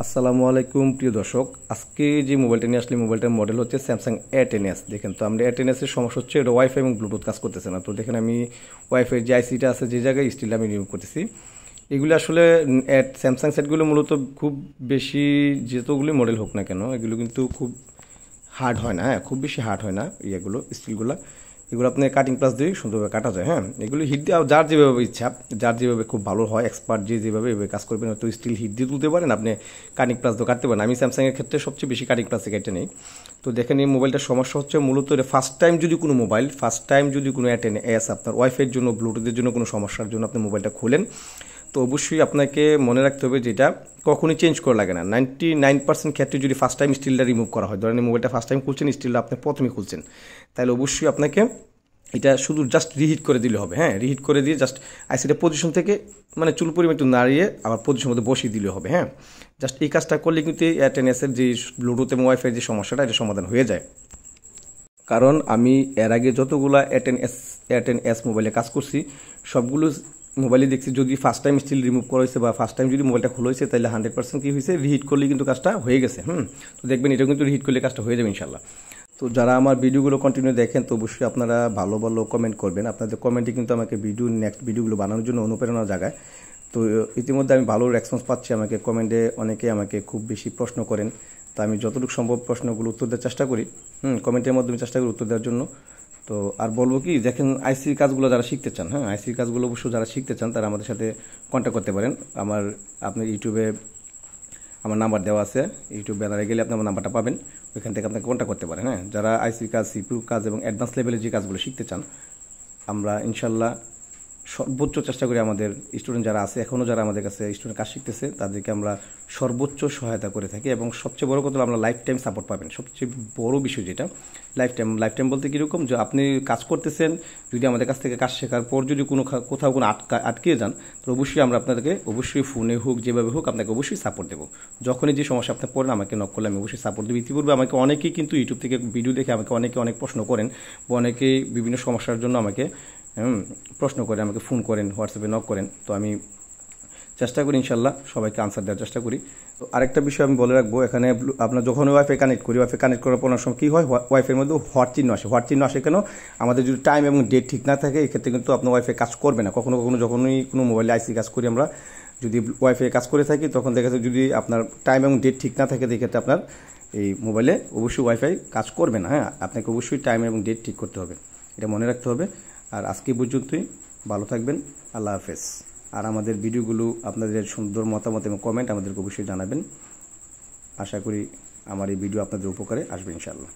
আসসালামু আলাইকুম প্রিয় দর্শক, আজকে যে মোবাইলটা নিয়ে আসলে মোবাইলটার মডেল হচ্ছে স্যামসাং A10s। দেখেন তো আমরা A10s এর সমস্যা হচ্ছে এটা ওয়াইফাই এবং ব্লুটুথ কাজ করতেছে না। তো দেখেন আমি ওয়াইফাই যে আইসিটা আছে যে জায়গায় স্টিল আমি রিমুভ করতেছি। এগুলো আসলে স্যামসাং সেটগুলো মূলত খুব বেশি যতগুলি মডেল হোক না কেন এগুলো কিন্তু খুব হার্ড হয় না। হ্যাঁ, খুব বেশি হার্ড হয় না ইয়েগুলো স্টিলগুলো। এগুলো আপনি কাটিং প্লাস দিয়ে সুন্দরভাবে কাটা যায়। হ্যাঁ, এগুলো হিট দিয়ে যার যেভাবে ইচ্ছা, যার যেভাবে খুব ভালো হয়, এক্সপার্ট যে যেভাবে এভাবে কাজ করবেন, হয়তো স্টিল হিট দিয়ে তুলতে পারেন, আপনি কাটিং প্লাস দিয়ে কাটতে পারেন। আমি স্যামসাংয়ের ক্ষেত্রে সবচেয়ে বেশি কাটিং প্লাসে কেটে নেই। তো দেখেন এই মোবাইলটার সমস্যা হচ্ছে মূলত ফার্স্ট টাইম যদি কোনো A10s আপনার ওয়াইফাইয়ের জন্য ব্লুটুথের জন্য কোনো সমস্যার জন্য আপনি মোবাইলটা খোলেন, তো অবশ্যই আপনাকে মনে রাখতে হবে যে এটা কখনই চেঞ্জ করা লাগে না। 99% ক্ষেত্রে যদি ফার্স্ট টাইম স্টিলটা রিমুভ করা হয়, ধরেন মোবাইলটা ফার্স্ট টাইম খুলছেন, স্টিলটা আপনি প্রথমে খুলছেন, তাহলে অবশ্যই আপনাকে এটা শুধু জাস্ট রিহিট করে দিলে হবে। হ্যাঁ, রিহিট করে দিয়ে জাস্ট আইসিটা পজিশন থেকে মানে চুল পরিমাণ একটু নাড়িয়ে আবার পজিশন মধ্যে বসিয়ে দিলে হবে। হ্যাঁ, জাস্ট এই কাজটা করলে কিন্তু A10s এর যে ব্লুটুথ এবং ওয়াইফাই যে সমস্যাটা এটা সমাধান হয়ে যায়। কারণ আমি এর আগে যতগুলা A10s মোবাইলে কাজ করছি সবগুলো মোবাইলে দেখছি যদি ফার্স্ট টাইম স্টিল রিমুভ করা হয়েছে বা ফার্স্ট টাইম যদি মোবাইলটা খোলা হয়েছে তাহলে 100% কি হয়েছে, রিহিট করলে কিন্তু কাজটা হয়ে গেছে। তো দেখবেন এটা কিন্তু রিহিট করলে কাজটা হয়ে যাবে ইনশাল্লাহ। তো যারা আমার ভিডিওগুলো কন্টিনিউ দেখেন তো অবশ্যই আপনারা ভালো ভালো কমেন্ট করবেন। আপনাদের কমেন্টে কিন্তু আমাকে নেক্সট ভিডিওগুলো বানানোর জন্য অনুপ্রেরণা জাগায়। তো ইতিমধ্যে আমি ভালো রেসপন্স পাচ্ছি, আমাকে কমেন্টে অনেকে আমাকে খুব বেশি প্রশ্ন করেন। তো আমি যতটুকু সম্ভব প্রশ্নগুলো উত্তর দেওয়ার চেষ্টা করি, কমেন্টের মাধ্যমে চেষ্টা করি উত্তর দেওয়ার জন্য। তো আর বলবো কি, দেখেন আইসির কাজগুলো যারা শিখতে চান, হ্যাঁ আইসির কাজগুলো অবশ্য যারা শিখতে চান তারা আমাদের সাথে কন্ট্যাক্ট করতে পারেন। আপনি ইউটিউবে আমার নাম্বার দেওয়া আছে, ইউটিউব ব্যানারে গেলে আপনি আমার নাম্বারটা পাবেন, ওইখান থেকে আপনাকে কন্ট্যাক্ট করতে পারেন। হ্যাঁ, যারা আইসির কাজ, সিপিইউ কাজ এবং অ্যাডভান্স লেভেলের যে কাজগুলো শিখতে চান, আমরা ইনশাল্লাহ সর্বোচ্চ চেষ্টা করি। আমাদের স্টুডেন্ট যারা আছে, এখনও যারা আমাদের কাছে স্টুডেন্ট কাজ শিখতেছে, তাদেরকে আমরা সর্বোচ্চ সহায়তা করে থাকি এবং সবচেয়ে বড় কথা আমরা লাইফ টাইম সাপোর্ট পাবেন। সবচেয়ে বড় বিষয় যেটা লাইফ টাইম বলতে কীরকম, যে আপনি কাজ করতেছেন, যদি আমাদের কাছ থেকে কাজ শেখার পর যদি কোথাও কোনো আটকে যান, তো অবশ্যই আমরা আপনাদেরকে অবশ্যই ফোনে হোক যেভাবে হোক আপনাকে অবশ্যই সাপোর্ট দেবো। যখনই যে সমস্যা আপনি পড়েন আমাকে নক করলে আমি অবশ্যই সাপোর্ট দেবো। ইতিপূর্বে আমাকে অনেকেই কিন্তু ইউটিউব থেকে ভিডিও দেখে আমাকে অনেক প্রশ্ন করেন বা অনেকেই বিভিন্ন সমস্যার জন্য আমাকে প্রশ্ন করে, আমাকে ফোন করেন, হোয়াটসঅ্যাপে নক করেন। তো আমি চেষ্টা করি ইনশাল্লাহ সবাইকে আনসার দেওয়ার চেষ্টা করি। তো আরেকটা বিষয় আমি বলে রাখবো, এখানে আপনার যখন ওয়াইফাই কানেক্ট করি, ওয়াইফাই কানেক্ট করার পর সময় কী হয়, ওয়াইফাইয়ের মধ্যে হোয়াট চিহ্ন আসে কেন, আমাদের যদি টাইম এবং ডেট ঠিক না থাকে এক্ষেত্রে কিন্তু আপনার ওয়াইফাই কাজ করবে না। কখনো যখনই কোনো মোবাইলে আইসি কাজ করি আমরা, যদি ওয়াইফাই কাজ করে থাকি, তখন দেখা যায় যদি আপনার টাইম এবং ডেট ঠিক না থাকে এক্ষেত্রে আপনার এই মোবাইলে অবশ্যই ওয়াইফাই কাজ করবে না। হ্যাঁ, আপনাকে অবশ্যই টাইম এবং ডেট ঠিক করতে হবে, এটা মনে রাখতে হবে। আর আজকে পর্যন্তই, ভালো থাকবেন, আল্লাহ হাফেজ। আর আমাদের ভিডিওগুলো আপনাদের সুন্দর মতামত এবং কমেন্ট আমাদেরকে অবশ্যই জানাবেন। আশা করি আমার এই ভিডিও আপনাদের উপকারে আসবে ইনশাআল্লাহ।